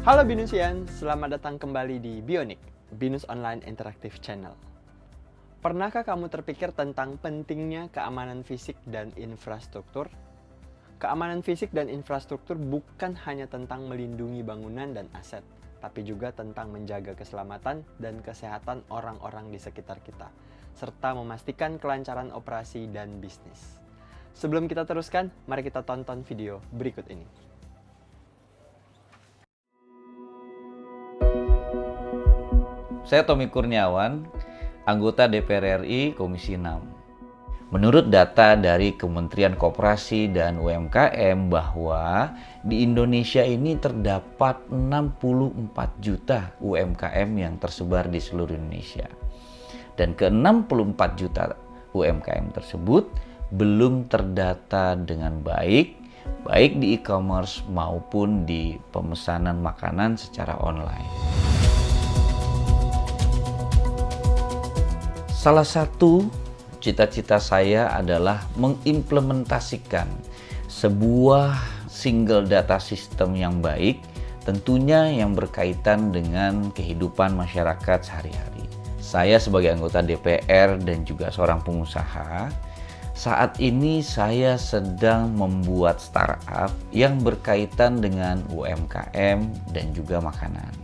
Halo Binusian, selamat datang kembali di Bionik, Binus Online Interactive Channel. Pernahkah kamu terpikir tentang pentingnya keamanan fisik dan infrastruktur? Keamanan fisik dan infrastruktur bukan hanya tentang melindungi bangunan dan aset, tapi juga tentang menjaga keselamatan dan kesehatan orang-orang di sekitar kita, serta memastikan kelancaran operasi dan bisnis. Sebelum kita teruskan, mari kita tonton video berikut ini. Saya Tommy Kurniawan, anggota DPR RI Komisi 6. Menurut data dari Kementerian Koperasi dan UMKM bahwa di Indonesia ini terdapat 64 juta UMKM yang tersebar di seluruh Indonesia. Dan ke-64 juta UMKM tersebut belum terdata dengan baik di e-commerce maupun di pemesanan makanan secara online. Salah satu cita-cita saya adalah mengimplementasikan sebuah single data system yang baik, tentunya yang berkaitan dengan kehidupan masyarakat sehari-hari. Saya sebagai anggota DPR dan juga seorang pengusaha, saat ini saya sedang membuat startup yang berkaitan dengan UMKM dan juga makanan.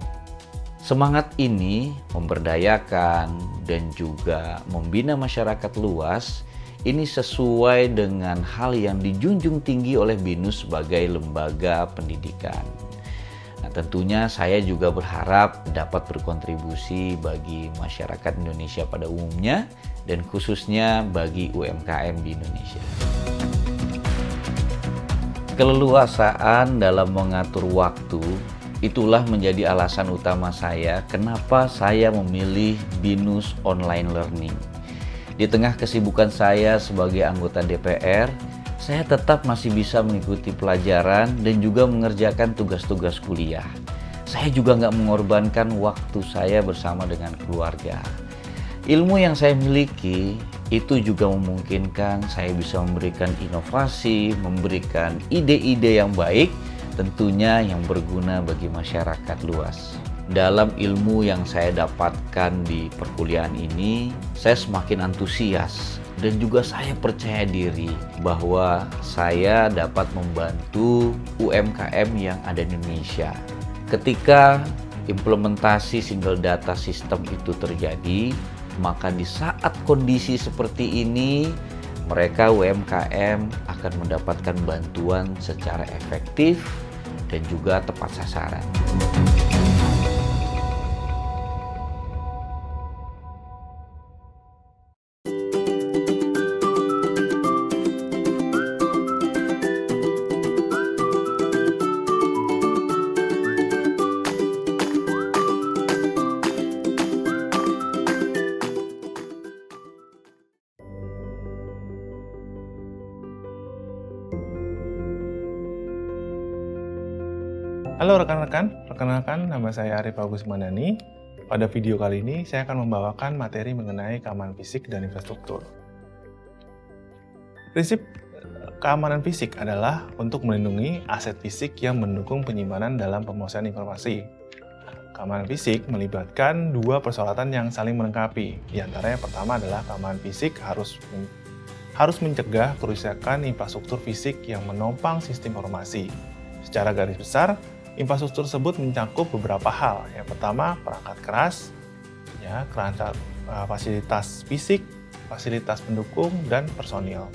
Semangat ini memberdayakan dan juga membina masyarakat luas ini sesuai dengan hal yang dijunjung tinggi oleh BINUS sebagai lembaga pendidikan. Nah, tentunya saya juga berharap dapat berkontribusi bagi masyarakat Indonesia pada umumnya dan khususnya bagi UMKM di Indonesia. Keleluasaan dalam mengatur waktu itulah menjadi alasan utama saya kenapa saya memilih BINUS Online Learning. Di tengah kesibukan saya sebagai anggota DPR, saya tetap masih bisa mengikuti pelajaran dan juga mengerjakan tugas-tugas kuliah. Saya juga nggak mengorbankan waktu saya bersama dengan keluarga. Ilmu yang saya miliki itu juga memungkinkan saya bisa memberikan inovasi, memberikan ide-ide yang baik, tentunya yang berguna bagi masyarakat luas. Dalam ilmu yang saya dapatkan di perkuliahan ini, saya semakin antusias dan juga saya percaya diri bahwa saya dapat membantu UMKM yang ada di Indonesia. Ketika implementasi single data system itu terjadi, maka di saat kondisi seperti ini, mereka UMKM akan mendapatkan bantuan secara efektif dan juga tepat sasaran. Halo rekan-rekan, perkenalkan nama saya Arif Agus Mandani. Pada video kali ini saya akan membawakan materi mengenai keamanan fisik dan infrastruktur. Prinsip keamanan fisik adalah untuk melindungi aset fisik yang mendukung penyimpanan dalam pemosesan informasi. Keamanan fisik melibatkan dua persyaratan yang saling melengkapi. Di antaranya pertama adalah keamanan fisik harus mencegah kerusakan infrastruktur fisik yang menopang sistem informasi. Secara garis besar, infrastruktur tersebut mencakup beberapa hal. Yang pertama, perangkat keras, fasilitas fisik, fasilitas pendukung, dan personil.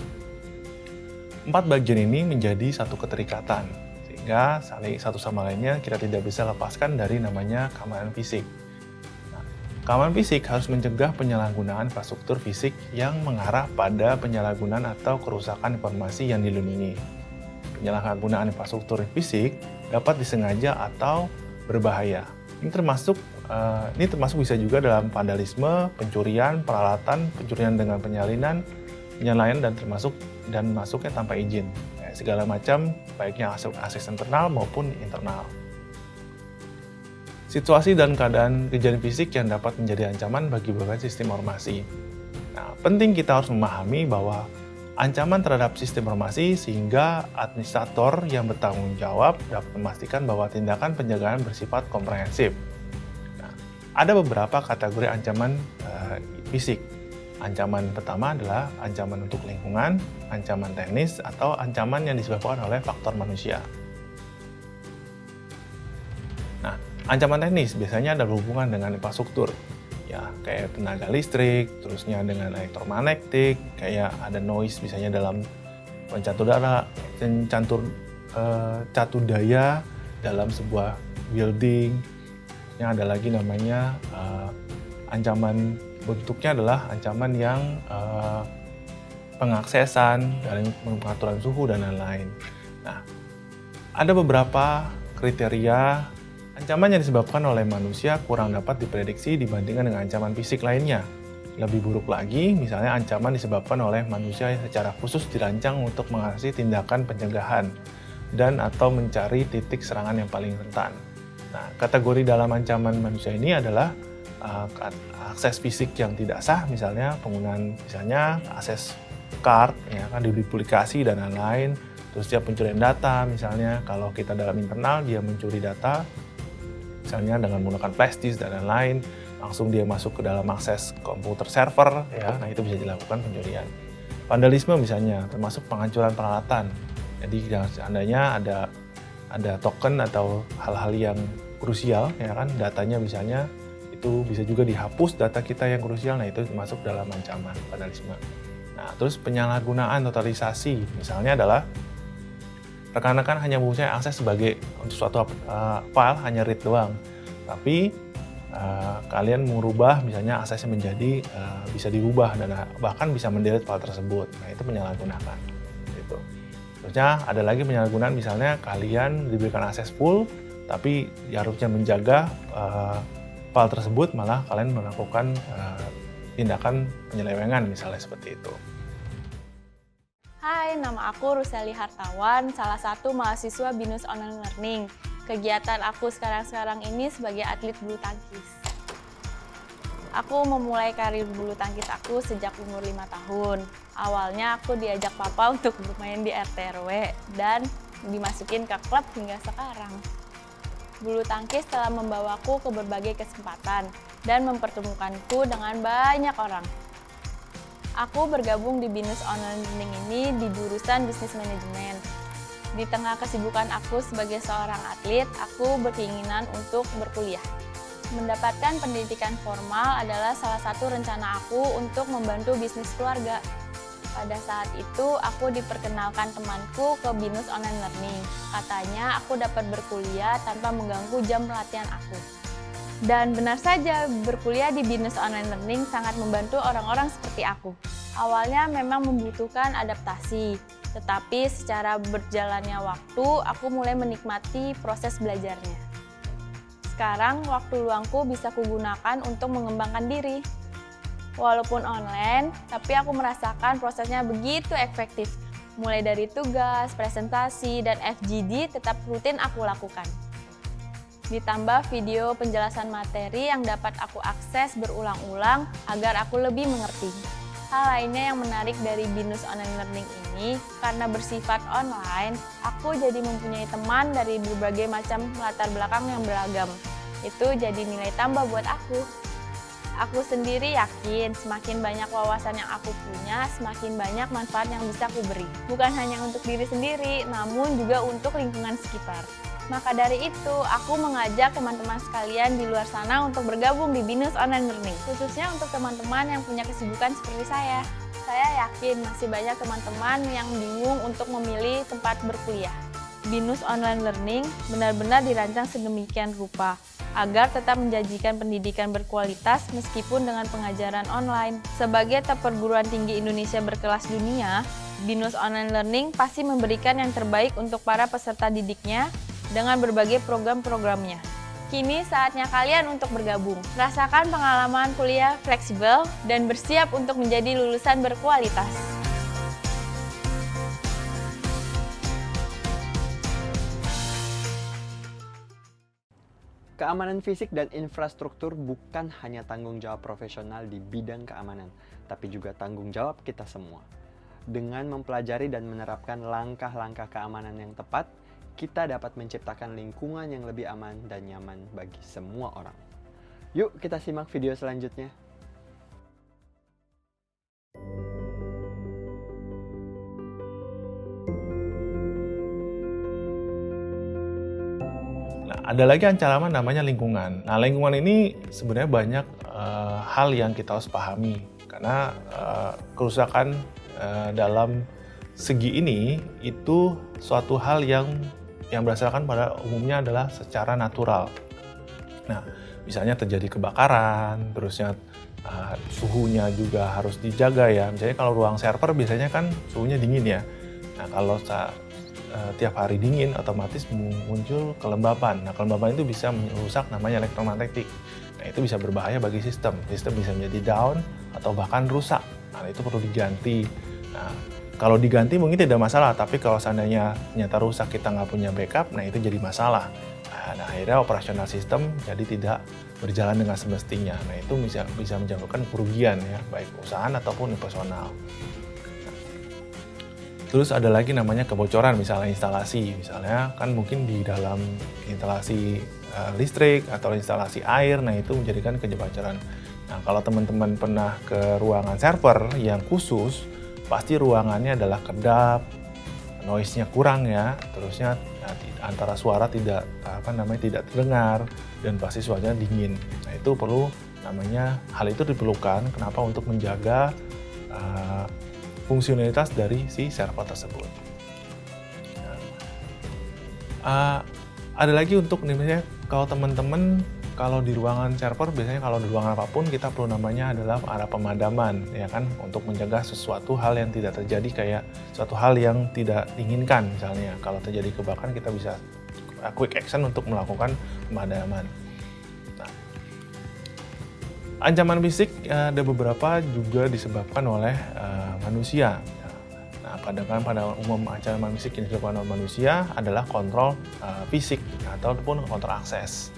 Empat bagian ini menjadi satu keterikatan, sehingga saling satu sama lainnya kita tidak bisa lepaskan dari namanya keamanan fisik. Keamanan fisik harus mencegah penyalahgunaan infrastruktur fisik yang mengarah pada penyalahgunaan atau kerusakan informasi yang dilindungi. Penyalahgunaan infrastruktur fisik dapat disengaja atau berbahaya. Ini termasuk bisa juga dalam vandalisme, pencurian, peralatan, pencurian dengan penyalinan, penyalayan dan masuknya tanpa izin. Segala macam, baiknya akses internal maupun internal. Situasi dan keadaan kejadian fisik yang dapat menjadi ancaman bagi berbagai sistem informasi. Nah, penting kita harus memahami bahwa ancaman terhadap sistem informasi sehingga administrator yang bertanggung jawab dapat memastikan bahwa tindakan penjagaan bersifat komprehensif. Nah, ada beberapa kategori ancaman fisik. Ancaman pertama adalah ancaman untuk lingkungan, ancaman teknis, atau ancaman yang disebabkan oleh faktor manusia. Nah, ancaman teknis biasanya ada berhubungan dengan infrastruktur, ya kayak tenaga listrik, terusnya dengan elektromagnetik, kayak ada noise misalnya dalam catur daya dalam sebuah building. Yang ada lagi namanya ancaman bentuknya adalah ancaman yang pengaksesan, dari pengaturan suhu dan lain-lain. Nah, ada beberapa kriteria ancaman yang disebabkan oleh manusia kurang dapat diprediksi dibandingkan dengan ancaman fisik lainnya. Lebih buruk lagi, misalnya ancaman disebabkan oleh manusia yang secara khusus dirancang untuk mengatasi tindakan pencegahan dan atau mencari titik serangan yang paling rentan. Nah, kategori dalam ancaman manusia ini adalah akses fisik yang tidak sah, misalnya penggunaan misalnya akses card, ya kan, duplikasi dan lain-lain. Terus dia pencurian data, misalnya kalau kita dalam internal dia mencuri data, misalnya dengan menggunakan flash disk dan lain-lain, langsung dia masuk ke dalam akses komputer server, ya, nah itu bisa dilakukan pencurian. Vandalisme misalnya, termasuk penghancuran peralatan. Jadi seandainya ada token atau hal-hal yang krusial, ya kan, datanya misalnya itu bisa juga dihapus data kita yang krusial, nah itu masuk dalam ancaman vandalisme. Nah, terus penyalahgunaan totalisasi, misalnya adalah rekan-rekan hanya mempunyai akses sebagai untuk suatu file hanya read doang, tapi kalian mengubah misalnya aksesnya menjadi bisa dirubah dan bahkan bisa mendelete file tersebut. Nah, itu penyalahgunaan. Gitu. Terusnya ada lagi penyalahgunaan, misalnya kalian diberikan akses full, tapi harusnya menjaga file tersebut, malah kalian melakukan tindakan penyelewengan misalnya seperti itu. Hai, nama aku Ruseli Hartawan, salah satu mahasiswa BINUS Online Learning. Kegiatan aku sekarang ini sebagai atlet bulu tangkis. Aku memulai karir bulu tangkis aku sejak umur 5 tahun. Awalnya aku diajak papa untuk bermain di RT/RW dan dimasukin ke klub hingga sekarang. Bulu tangkis telah membawaku ke berbagai kesempatan dan mempertemukanku dengan banyak orang. Aku bergabung di BINUS Online Learning ini di jurusan Bisnis Manajemen. Di tengah kesibukan aku sebagai seorang atlet, aku berkeinginan untuk berkuliah. Mendapatkan pendidikan formal adalah salah satu rencana aku untuk membantu bisnis keluarga. Pada saat itu, aku diperkenalkan temanku ke BINUS Online Learning. Katanya aku dapat berkuliah tanpa mengganggu jam latihan aku. Dan benar saja, berkuliah di BINUS Online Learning sangat membantu orang-orang seperti aku. Awalnya memang membutuhkan adaptasi, tetapi secara berjalannya waktu, aku mulai menikmati proses belajarnya. Sekarang, waktu luangku bisa kugunakan untuk mengembangkan diri. Walaupun online, tapi aku merasakan prosesnya begitu efektif. Mulai dari tugas, presentasi, dan FGD tetap rutin aku lakukan. Ditambah video penjelasan materi yang dapat aku akses berulang-ulang agar aku lebih mengerti. Hal lainnya yang menarik dari BINUS Online Learning ini, karena bersifat online, aku jadi mempunyai teman dari berbagai macam latar belakang yang beragam. Itu jadi nilai tambah buat aku. Aku sendiri yakin semakin banyak wawasan yang aku punya, semakin banyak manfaat yang bisa aku beri. Bukan hanya untuk diri sendiri, namun juga untuk lingkungan sekitar. Maka dari itu, aku mengajak teman-teman sekalian di luar sana untuk bergabung di BINUS Online Learning, khususnya untuk teman-teman yang punya kesibukan seperti saya. Saya yakin masih banyak teman-teman yang bingung untuk memilih tempat berkuliah. BINUS Online Learning benar-benar dirancang sedemikian rupa, agar tetap menjanjikan pendidikan berkualitas meskipun dengan pengajaran online. Sebagai top perguruan tinggi Indonesia berkelas dunia, BINUS Online Learning pasti memberikan yang terbaik untuk para peserta didiknya dengan berbagai program-programnya. Kini saatnya kalian untuk bergabung. Rasakan pengalaman kuliah fleksibel dan bersiap untuk menjadi lulusan berkualitas. Keamanan fisik dan infrastruktur bukan hanya tanggung jawab profesional di bidang keamanan, tapi juga tanggung jawab kita semua. Dengan mempelajari dan menerapkan langkah-langkah keamanan yang tepat, kita dapat menciptakan lingkungan yang lebih aman dan nyaman bagi semua orang. Yuk kita simak video selanjutnya. Nah, ada lagi ancaman namanya lingkungan. Nah, lingkungan ini sebenarnya banyak hal yang kita harus pahami. Karena kerusakan dalam segi ini itu suatu hal yang berdasarkan pada umumnya adalah secara natural. Nah, misalnya terjadi kebakaran, terusnya suhunya juga harus dijaga ya. Misalnya kalau ruang server biasanya kan suhunya dingin ya. Nah, kalau tiap hari dingin otomatis muncul kelembapan. Nah, kelembapan itu bisa merusak namanya elektromagnetik. Nah, itu bisa berbahaya bagi sistem. Sistem bisa menjadi down atau bahkan rusak. Nah, itu perlu diganti. Nah, kalau diganti mungkin tidak masalah, tapi kalau seandainya ternyata rusak kita nggak punya backup, nah itu jadi masalah. Nah, akhirnya operasional sistem jadi tidak berjalan dengan semestinya. Nah, itu bisa menyebabkan kerugian ya, baik perusahaan ataupun personal. Terus ada lagi namanya kebocoran, misalnya instalasi. Misalnya kan mungkin di dalam instalasi listrik atau instalasi air, nah itu menjadikan kebocoran. Nah, kalau teman-teman pernah ke ruangan server yang khusus, pasti ruangannya adalah kedap, noise-nya kurang ya, terusnya antara suara tidak terdengar dan pasti suaranya dingin. Nah, itu perlu hal itu diperlukan kenapa untuk menjaga fungsionalitas dari si server tersebut. Ada lagi untuk misalnya kalau teman-teman kalau di ruangan server biasanya kalau di ruangan apapun kita perlu adalah arah pemadaman ya kan untuk mencegah sesuatu hal yang tidak terjadi kayak suatu hal yang tidak diinginkan misalnya kalau terjadi kebakaran kita bisa quick action untuk melakukan pemadaman. Nah, ancaman fisik ada beberapa juga disebabkan oleh manusia. Nah, pada umum ancaman fisik yang disebabkan oleh manusia adalah kontrol fisik ataupun kontrol akses.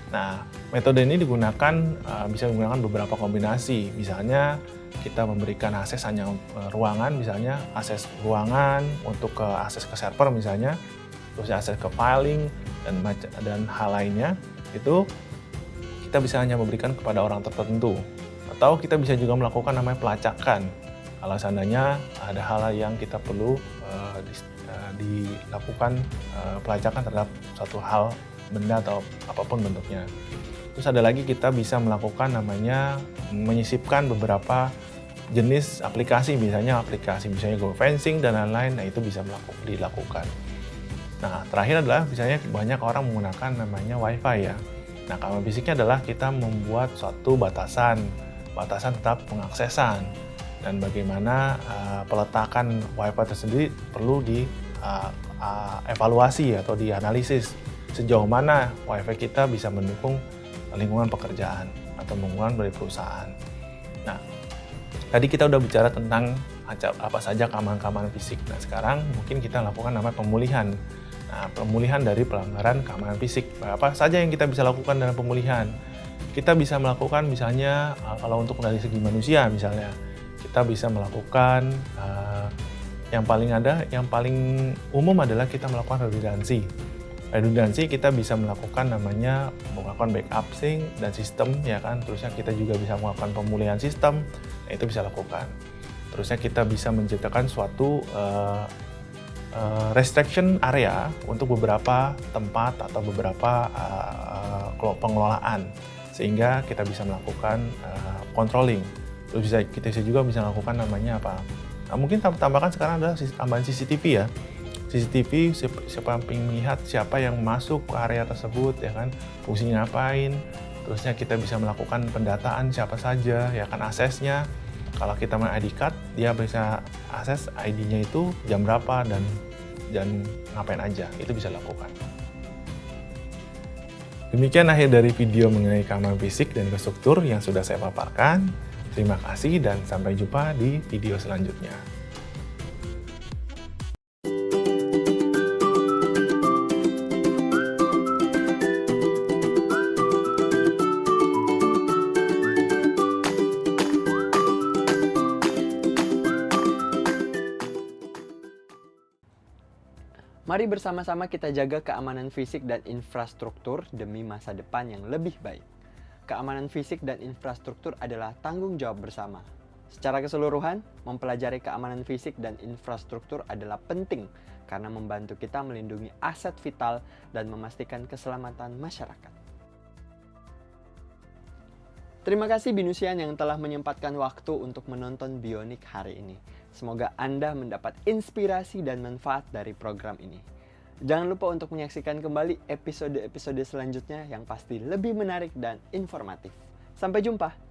Nah, metode ini bisa menggunakan beberapa kombinasi. Misalnya kita memberikan akses hanya ruangan, misalnya akses ruangan untuk akses ke server misalnya, terus akses ke filing dan hal lainnya itu kita bisa hanya memberikan kepada orang tertentu. Atau kita bisa juga melakukan namanya pelacakan. Kalau seandainya ada hal yang kita perlu dilakukan pelacakan terhadap suatu hal, benda atau apapun bentuknya. Terus ada lagi kita bisa melakukan namanya menyisipkan beberapa jenis aplikasi, misalnya geofencing dan lain-lain, nah itu bisa dilakukan. Nah, terakhir adalah misalnya banyak orang menggunakan namanya wifi ya. Nah, keamanan fisiknya adalah kita membuat suatu batasan tetap pengaksesan dan bagaimana peletakan wifi tersebut perlu dievaluasi atau dianalisis sejauh mana wifi kita bisa mendukung lingkungan pekerjaan atau lingkungan dari perusahaan. Nah, tadi kita udah bicara tentang apa saja keamanan fisik. Nah, sekarang mungkin kita lakukan namanya pemulihan. Nah, pemulihan dari pelanggaran keamanan fisik. Apa saja yang kita bisa lakukan dalam pemulihan? Kita bisa melakukan misalnya kalau untuk dari segi manusia misalnya, kita bisa melakukan yang paling umum adalah kita melakukan redundancy. Redundancy kita bisa melakukan backup sync dan sistem ya kan, terusnya kita juga bisa melakukan pemulihan sistem, nah itu bisa lakukan. Terusnya kita bisa menciptakan suatu restriction area untuk beberapa tempat atau beberapa pengelolaan sehingga kita bisa melakukan controlling. Terus kita juga bisa melakukan namanya apa? Nah, mungkin tambahkan sekarang adalah tambahan CCTV ya. CCTV siapa yang melihat siapa yang masuk ke area tersebut ya kan, fungsinya ngapain, terusnya kita bisa melakukan pendataan siapa saja ya kan aksesnya. Kalau kita main ID card dia bisa akses ID-nya itu jam berapa dan ngapain aja, itu bisa lakukan. Demikian akhir dari video mengenai keamanan fisik dan infrastruktur yang sudah saya paparkan. Terima kasih dan sampai jumpa di video selanjutnya. Mari bersama-sama kita jaga keamanan fisik dan infrastruktur demi masa depan yang lebih baik. Keamanan fisik dan infrastruktur adalah tanggung jawab bersama. Secara keseluruhan, mempelajari keamanan fisik dan infrastruktur adalah penting karena membantu kita melindungi aset vital dan memastikan keselamatan masyarakat. Terima kasih Binusian yang telah menyempatkan waktu untuk menonton Bionik hari ini. Semoga Anda mendapat inspirasi dan manfaat dari program ini. Jangan lupa untuk menyaksikan kembali episode-episode selanjutnya yang pasti lebih menarik dan informatif. Sampai jumpa!